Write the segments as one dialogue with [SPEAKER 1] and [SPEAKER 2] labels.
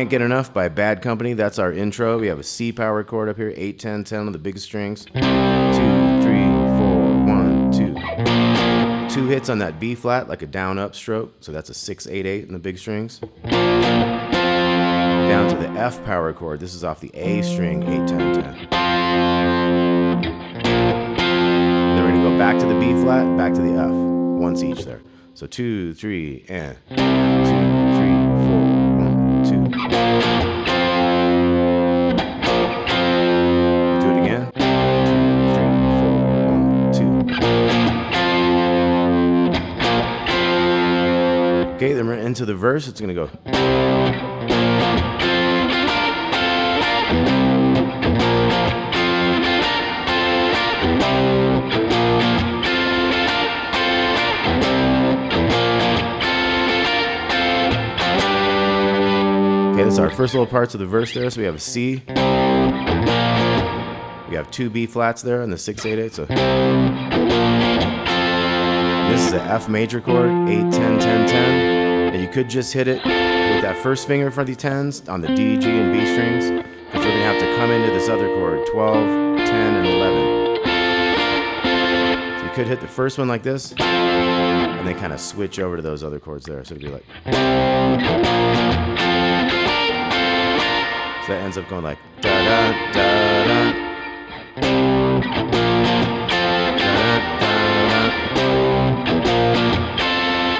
[SPEAKER 1] Can't Get Enough by Bad Company. That's our intro. We have a C power chord up here, 8, 10, 10 on the big strings. 2, 3, 4, 1, 2. 2 hits on that B flat, like a down up stroke. So that's a 6, 8, 8 in the big strings. Down to the F power chord. This is off the A string, 8, 10, 10. Then we're gonna go back to the B flat, back to the F, once each there. So 2, 3, and 2, 3, 4, 1, 2. Do it again. 2, 3, 4, 1, 2. Okay, then we're into the verse. It's gonna go. Okay, that's our first little parts of the verse there. So we have a C. We have 2 B flats there and the 6, 8, 8. So this is an F major chord, 8, 10, 10, 10. And you could just hit it with that first finger for the 10s on the D, G, and B strings, because we're gonna have to come into this other chord, 12, 10, and 11. So you could hit the first one like this, and then kind of switch over to those other chords there. So it'd be like. So that ends up going like da da da da.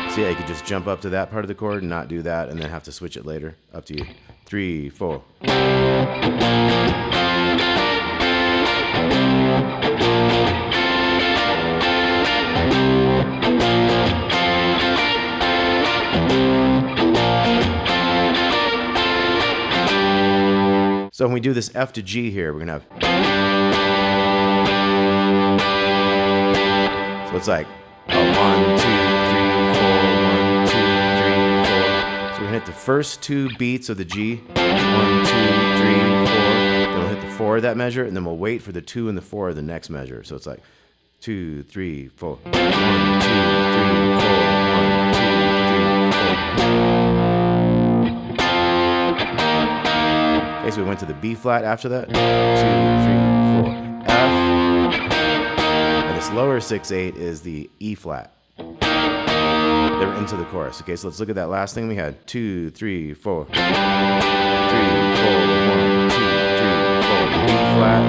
[SPEAKER 1] So yeah, you could just jump up to that part of the chord and not do that, and then have to switch it later. Up to you. 3, 4. So when we do this F to G here, we're gonna have. So it's like a 1, 2, 3, 4, 1, 2, 3, 4. So we're gonna hit the first 2 beats of the G. 1, 2, 3, 4. Then we'll hit the 4 of that measure, and then we'll wait for the 2 and the 4 of the next measure. So it's like 2, 3, 4. 1, 2, 3, 4. 1, 2, 3, 4. Okay, so we went to the B flat after that. 2, 3, 4, F. And this lower 6, 8 is the E flat. Then we're into the chorus. Okay, so let's look at that last thing we had. 2, 3, 4. 3, 4, 1, 2, 3, 4. B flat,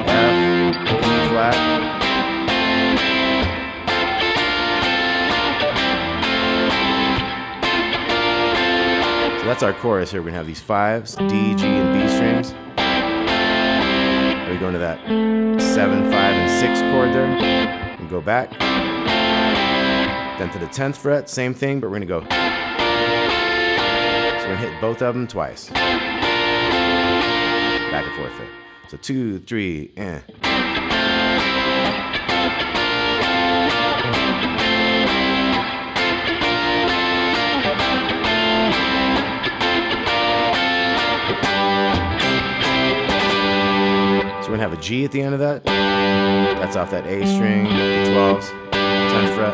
[SPEAKER 1] F, E flat. That's our chorus here. We're gonna have these 5s, D, G, and B strings. And we go into that 7, 5, and 6 chord there. And go back. Then to the 10th fret, same thing, but we're gonna go. So we're gonna hit both of them twice. Back and forth there. So 2, 3, and. So we're gonna have a G at the end of that. That's off that A string, the 12s, 10th fret.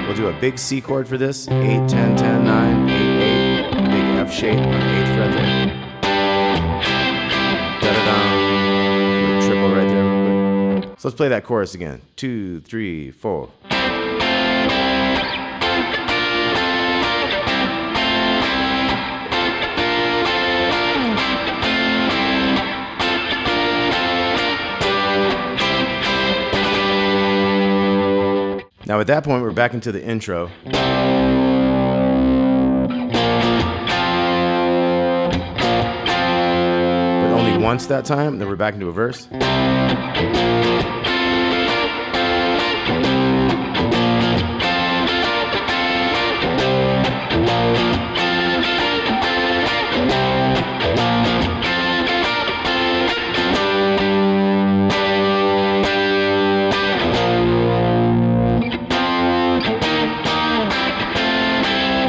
[SPEAKER 1] We'll do a big C chord for this. 8, 10, 10, 9, 8, 8. Big F shape on the 8th fret there. Da-da-da. A triple right there real quick. So let's play that chorus again. 2, 3, 4. Now at that point, we're back into the intro. But only once that time, then we're back into a verse.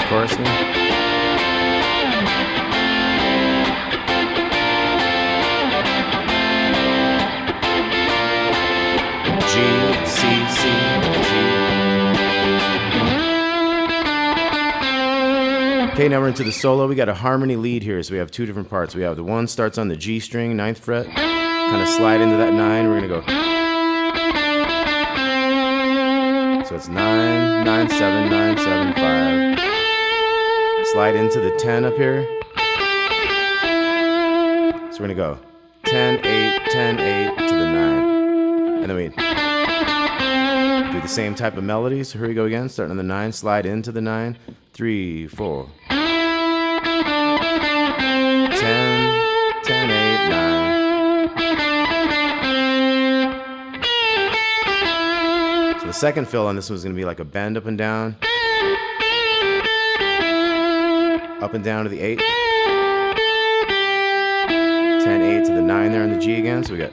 [SPEAKER 1] Chorus now. Okay, now we're into the solo. We got a harmony lead here, so we have two different parts. We have the one starts on the G string, 9th fret, kind of slide into that 9. We're gonna go. So it's 9, 9, 7, 9, 7, 5. Slide into the 10 up here. So we're gonna go 10, 8, 10, 8 to the 9. And then we do the same type of melody. So here we go again, starting on the 9, slide into the 9. 3, 4. 10, 10, 8, 9. So the second fill on this one is going to be like a bend up and down. Up and down to the 8. 10, 8 to the 9 there on the G again. So we got.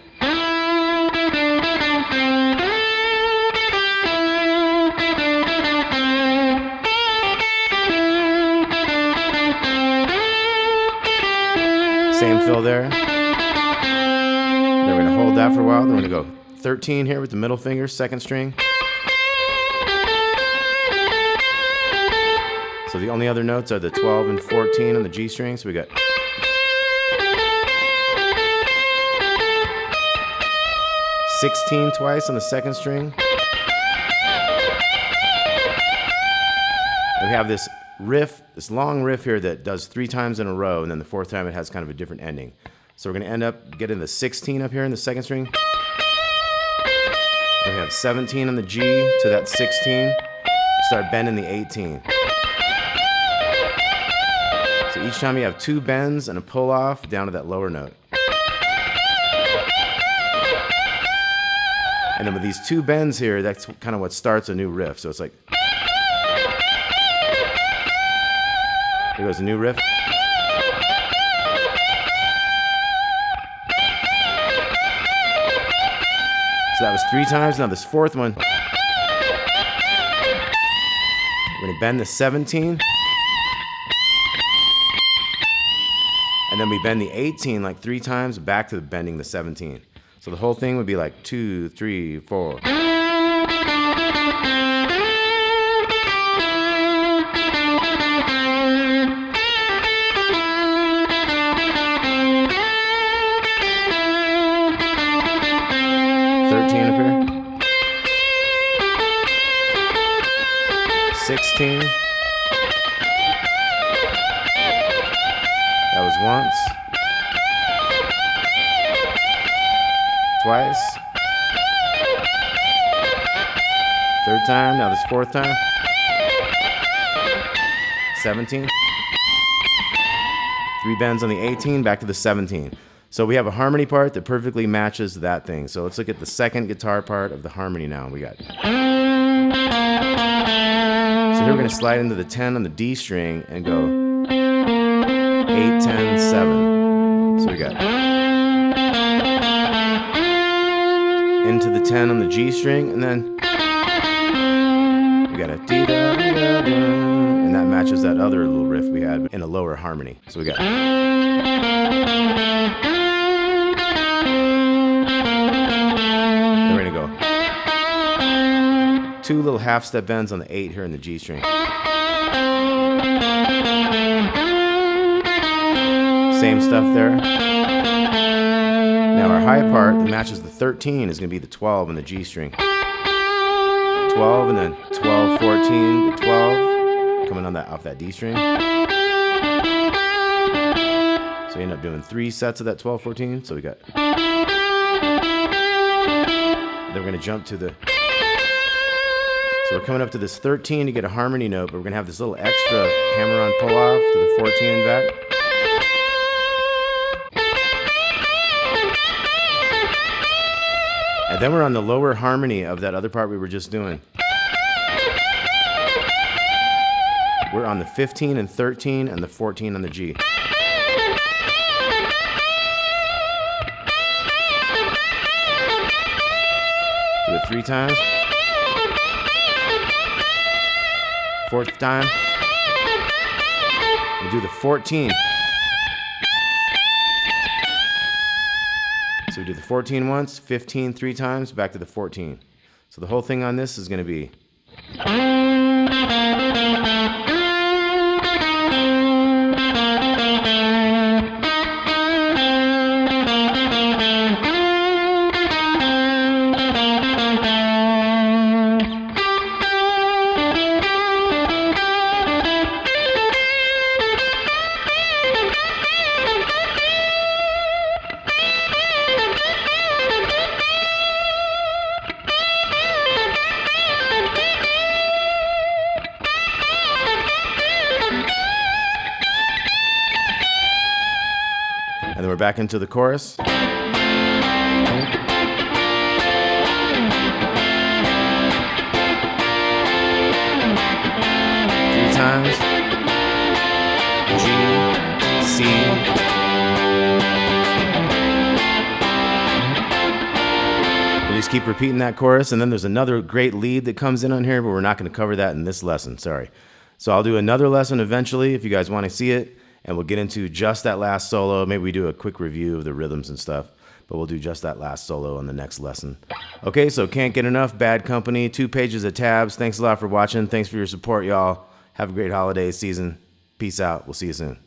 [SPEAKER 1] Same fill there. Then we're going to hold that for a while. Then we're going to go 13 here with the middle finger, 2nd string. So the only other notes are the 12 and 14 on the G string. So we got. (16) twice on the 2nd string. And we have this riff, this long riff here that does 3 times in a row, and then the 4th time it has kind of a different ending. So we're going to end up getting the 16 up here in the 2nd string. We have 17 on the G to that 16. Start bending the 18. So each time you have 2 bends and a pull off down to that lower note. And then with these 2 bends here, that's kind of what starts a new riff. So it's like. Here goes a new riff. So that was 3 times. Now this 4th one, we're going to bend the 17. And then we bend the 18 like 3 times back to bending the 17. So the whole thing would be like 2, 3, 4. Up here. 16. That was once. Twice. 3rd time. Now this 4th time. 17. 3 bends on the 18. Back to the 17. So we have a harmony part that perfectly matches that thing. So let's look at the 2nd guitar part of the harmony now. We got. So here we're going to slide into the 10 on the D string and go 8, 10, 7. So we got. Into the 10 on the G string, and then we got a dee-da-dee-da-da, and that matches that other little riff we had in a lower harmony. So we got. Then we're gonna go 2 little half step bends on the 8 here in the G string. Same stuff there. Now our high part that matches the 13 is going to be the 12 in the G string. 12 and then 12, 14 to 12 coming on that off that D string. So we end up doing 3 sets of that 12, 14. So we got. Then we're going to jump to the. So we're coming up to this 13 to get a harmony note, but we're going to have this little extra hammer-on pull-off to the 14 and back. And then we're on the lower harmony of that other part we were just doing. We're on the 15 and 13 and the 14 on the G. Do it 3 times. 4th time. We'll do the 14. So we do the 14 once, 15 3 times, back to the 14. So the whole thing on this is going to be. And then we're back into the chorus. 3 times. G, C. We just keep repeating that chorus, and then there's another great lead that comes in on here, but we're not going to cover that in this lesson, sorry. So I'll do another lesson eventually if you guys want to see it, and we'll get into just that last solo. Maybe we do a quick review of the rhythms and stuff, but we'll do just that last solo in the next lesson. Okay, so Can't Get Enough, Bad Company, 2 pages of tabs. Thanks a lot for watching. Thanks for your support, y'all. Have a great holiday season. Peace out. We'll see you soon.